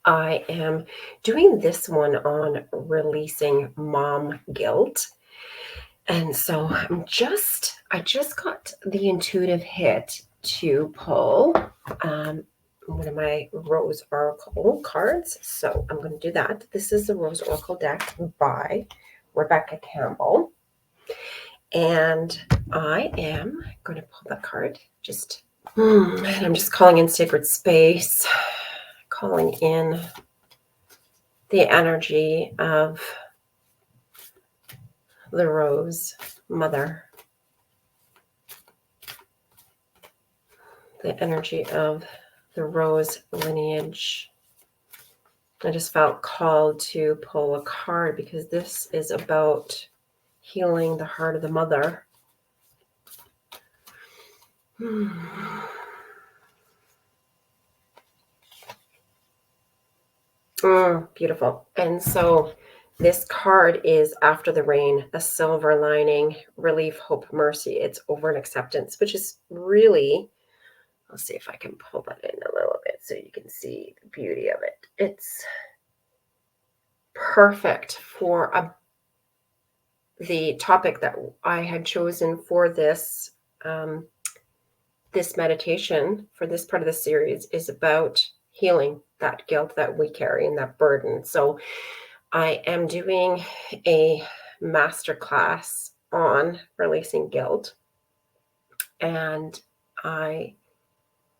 I am doing this one on releasing mom guilt. And so I just got the intuitive hit to pull one of my Rose Oracle cards. So I'm going to do that. This is the Rose Oracle deck by Rebecca Campbell. And I am going to pull that card. And I'm just calling in sacred space, calling in the energy of the Rose Mother, the energy of the Rose lineage. I just felt called to pull a card because this is about healing the heart of the mother. Beautiful. And so this card is After the Rain, a silver lining, relief, hope, mercy. It's over and acceptance, which is really, I'll see if I can pull that in a little bit so you can see the beauty of it. It's perfect for the topic that I had chosen for this this meditation, for this part of the series, is about healing that guilt that we carry and that burden. So I am doing a masterclass on releasing guilt, and I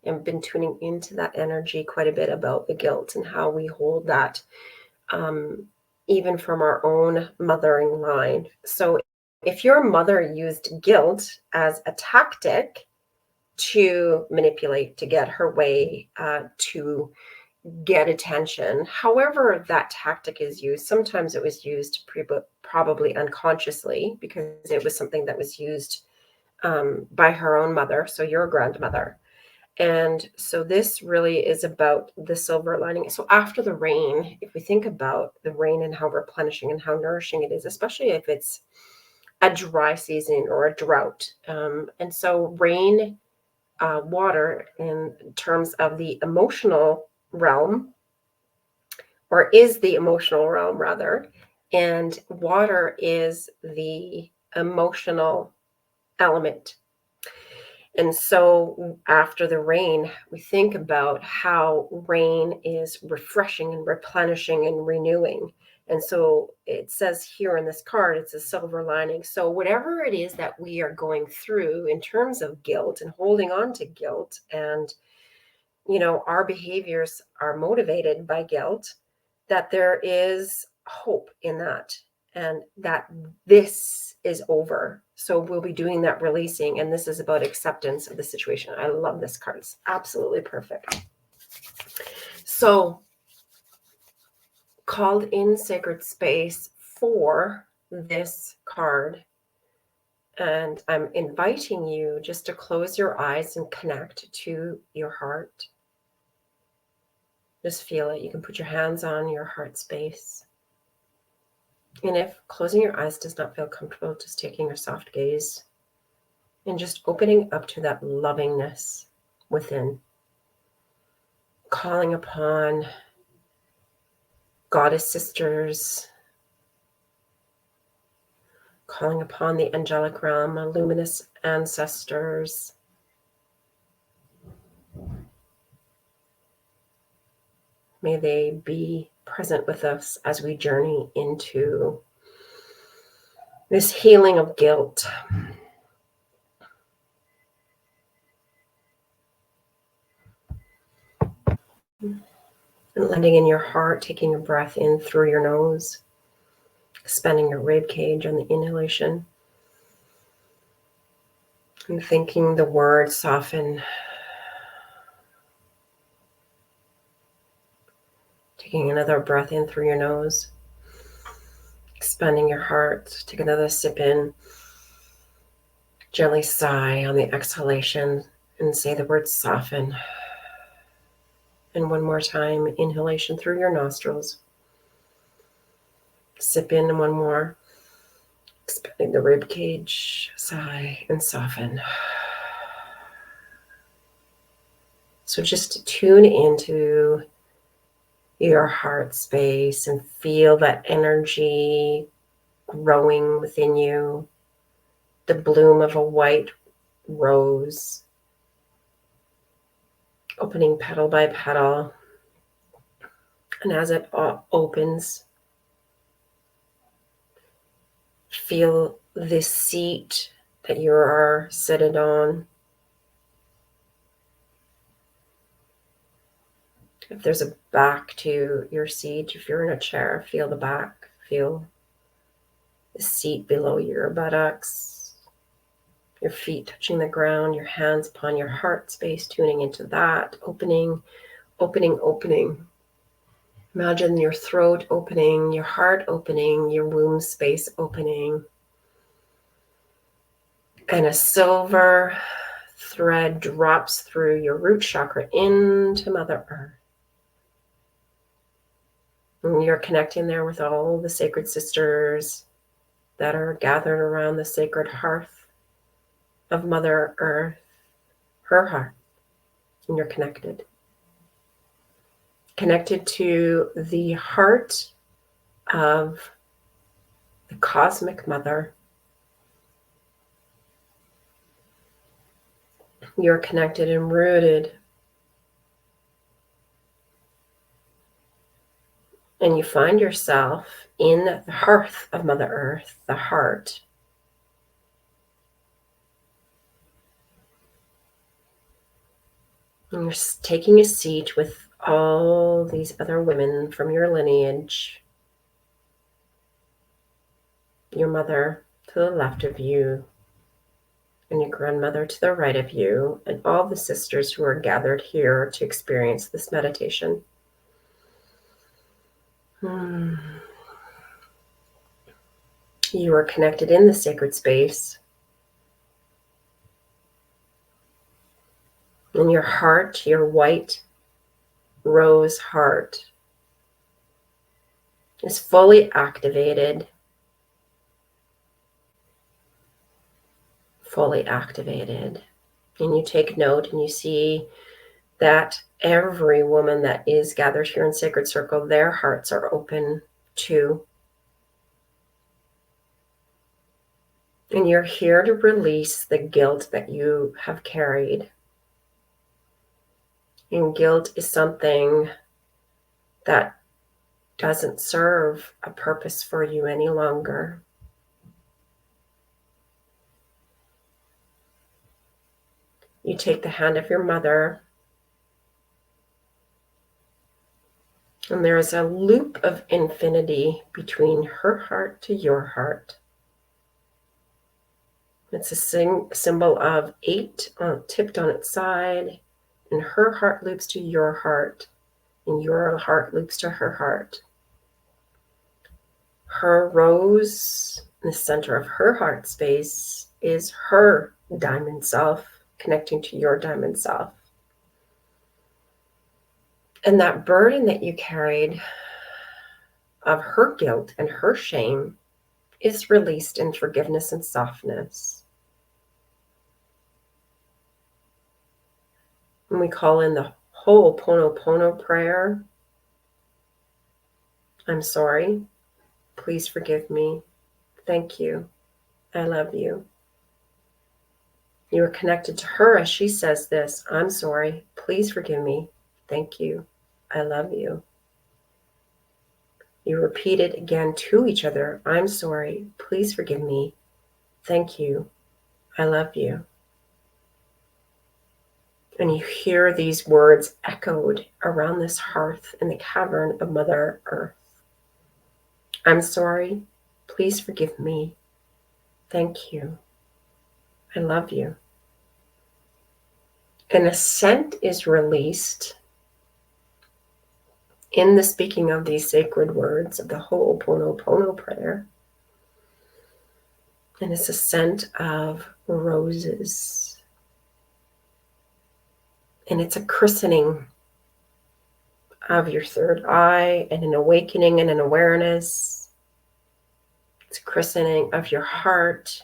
have been tuning into that energy quite a bit about the guilt and how we hold that even from our own mothering line. So if your mother used guilt as a tactic to manipulate, to get her way, to get attention, however that tactic is used, sometimes it was used probably unconsciously because it was something that was used by her own mother, so your grandmother. And so this really is about the silver lining. So after the rain, if we think about the rain and how replenishing and how nourishing it is, especially if it's a dry season or a drought. And so rain, water in terms of the emotional realm, or is the emotional realm rather, and water is the emotional element. And so after the rain, we think about how rain is refreshing and replenishing and renewing. And so it says here in this card, it's a silver lining. So whatever it is that we are going through in terms of guilt and holding on to guilt, and, you know, our behaviors are motivated by guilt, that there is hope in that, and that this is over. So we'll be doing that releasing, and this is about acceptance of the situation. I love this card. It's absolutely perfect. So called in sacred space for this card, and I'm inviting you just to close your eyes and connect to your heart. Just feel it. You can put your hands on your heart space. And if closing your eyes does not feel comfortable, just taking a soft gaze and just opening up to that lovingness within. Calling upon goddess sisters, calling upon the angelic realm, luminous ancestors. May they be present with us as we journey into this healing of guilt. And landing in your heart, taking a breath in through your nose, expanding your rib cage on the inhalation, and thinking the word soften. Taking another breath in through your nose, expanding your heart. Take another sip in. Gently sigh on the exhalation and say the word soften. And one more time, inhalation through your nostrils. Sip in, and one more. Expanding the rib cage, sigh and soften. So just tune into your heart space and feel that energy growing within you, the bloom of a white rose, opening petal by petal. And as it opens, feel this seat that you are seated on. If there's a back to your seat, if you're in a chair, feel the back, feel the seat below your buttocks, your feet touching the ground, your hands upon your heart space, tuning into that, opening, opening, opening. Imagine your throat opening, your heart opening, your womb space opening. And a silver thread drops through your root chakra into Mother Earth. And you're connecting there with all the sacred sisters that are gathered around the sacred hearth of Mother Earth, her heart. And you're connected. Connected to the heart of the cosmic mother. You're connected and rooted. And you find yourself in the hearth of Mother Earth, the heart. And you're taking a seat with all these other women from your lineage. Your mother to the left of you, and your grandmother to the right of you, and all the sisters who are gathered here to experience this meditation. You are connected in the sacred space. And your heart, your white rose heart, is fully activated. Fully activated. And you take note and you see that every woman that is gathered here in Sacred Circle, their hearts are open too. And you're here to release the guilt that you have carried. And guilt is something that doesn't serve a purpose for you any longer. You take the hand of your mother, and there is a loop of infinity between her heart to your heart. It's a symbol of 8 tipped on its side, and her heart loops to your heart, and your heart loops to her heart. Her rose in the center of her heart space is her diamond self, connecting to your diamond self. And that burden that you carried of her guilt and her shame is released in forgiveness and softness. And we call in the Ho'oponopono prayer. I'm sorry. Please forgive me. Thank you. I love you. You are connected to her as she says this. I'm sorry. Please forgive me. Thank you. I love you. You repeat it again to each other. I'm sorry. Please forgive me. Thank you. I love you. And you hear these words echoed around this hearth in the cavern of Mother Earth. I'm sorry. Please forgive me. Thank you. I love you. And a scent is released in the speaking of these sacred words of the Ho'oponopono prayer. And it's a scent of roses. And it's a christening of your third eye and an awakening and an awareness. It's a christening of your heart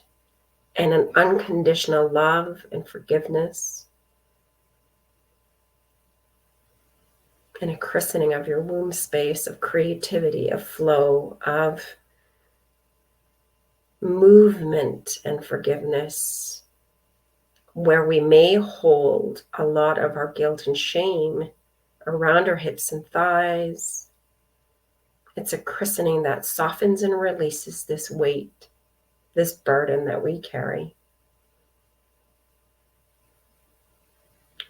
and an unconditional love and forgiveness. and a christening of your womb space, of creativity, of flow, of movement and forgiveness, where we may hold a lot of our guilt and shame around our hips and thighs. It's a christening that softens and releases this weight, this burden that we carry.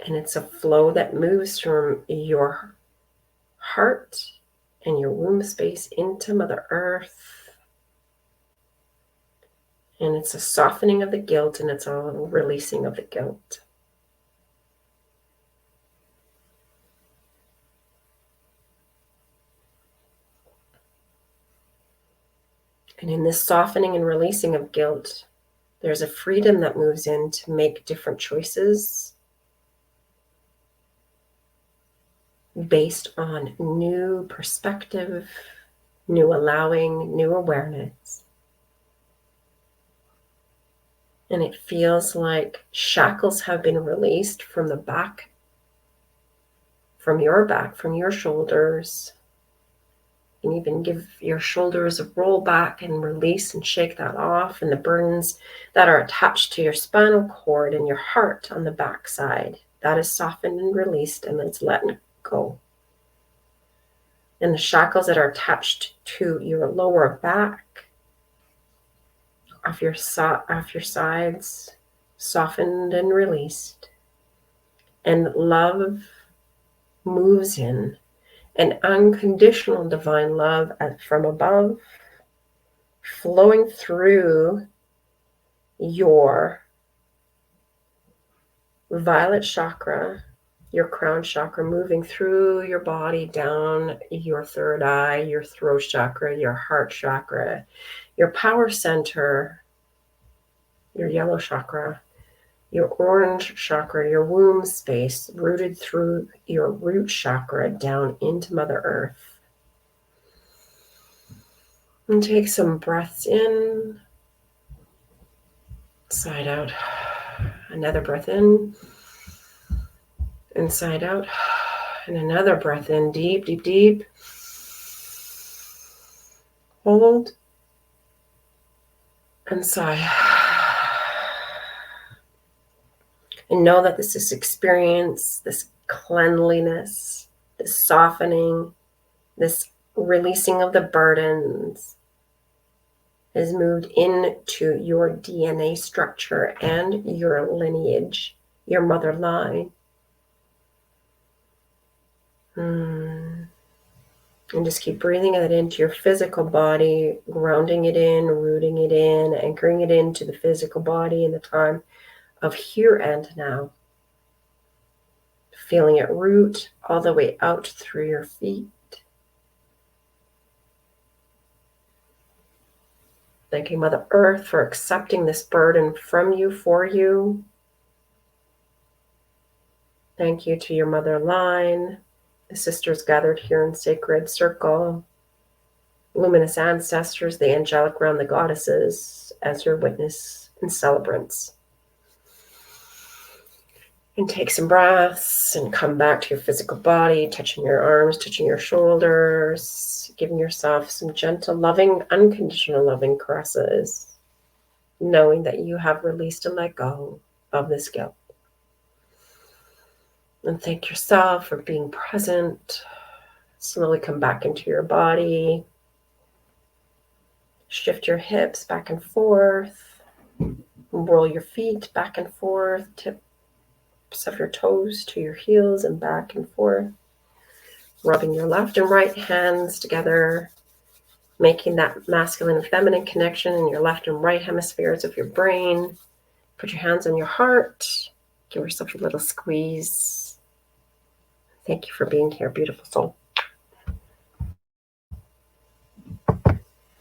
And it's a flow that moves from your heart and your womb space into Mother Earth. And it's a softening of the guilt, and it's a releasing of the guilt. And in this softening and releasing of guilt, there's a freedom that moves in to make different choices based on new perspective, new allowing, new awareness. And it feels like shackles have been released from the back, from your shoulders. And even give your shoulders a roll back and release and shake that off. And the burdens that are attached to your spinal cord and your heart on the back side, that is softened and released, and it's letting go. And the shackles that are attached to your lower back, off your sides, softened and released. And love moves in. An unconditional divine love from above, flowing through your violet chakra, your crown chakra, moving through your body, down your third eye, your throat chakra, your heart chakra, your power center, your yellow chakra, your orange chakra, your womb space, rooted through your root chakra down into Mother Earth. And take some breaths in, side out. Another breath in, inside out. And another breath in, deep, deep, deep. Hold. And sigh. And know that this experience, this cleanliness, this softening, this releasing of the burdens has moved into your DNA structure and your lineage, your mother line. And just keep breathing that into your physical body, grounding it in, rooting it in, anchoring it into the physical body in the time of here and now. Feeling it root all the way out through your feet. Thanking Mother Earth for accepting this burden from you, for you. Thank you to your mother line, the sisters gathered here in sacred circle, luminous ancestors, the angelic realm, the goddesses, as your witness and celebrants. And take some breaths and come back to your physical body, touching your arms, touching your shoulders, giving yourself some gentle, loving, unconditional loving caresses, knowing that you have released and let go of this guilt. And thank yourself for being present. Slowly come back into your body. Shift your hips back and forth. Roll your feet back and forth. Tips of your toes to your heels and back and forth. Rubbing your left and right hands together. Making that masculine and feminine connection in your left and right hemispheres of your brain. Put your hands on your heart. Give yourself a little squeeze. Thank you for being here, beautiful soul.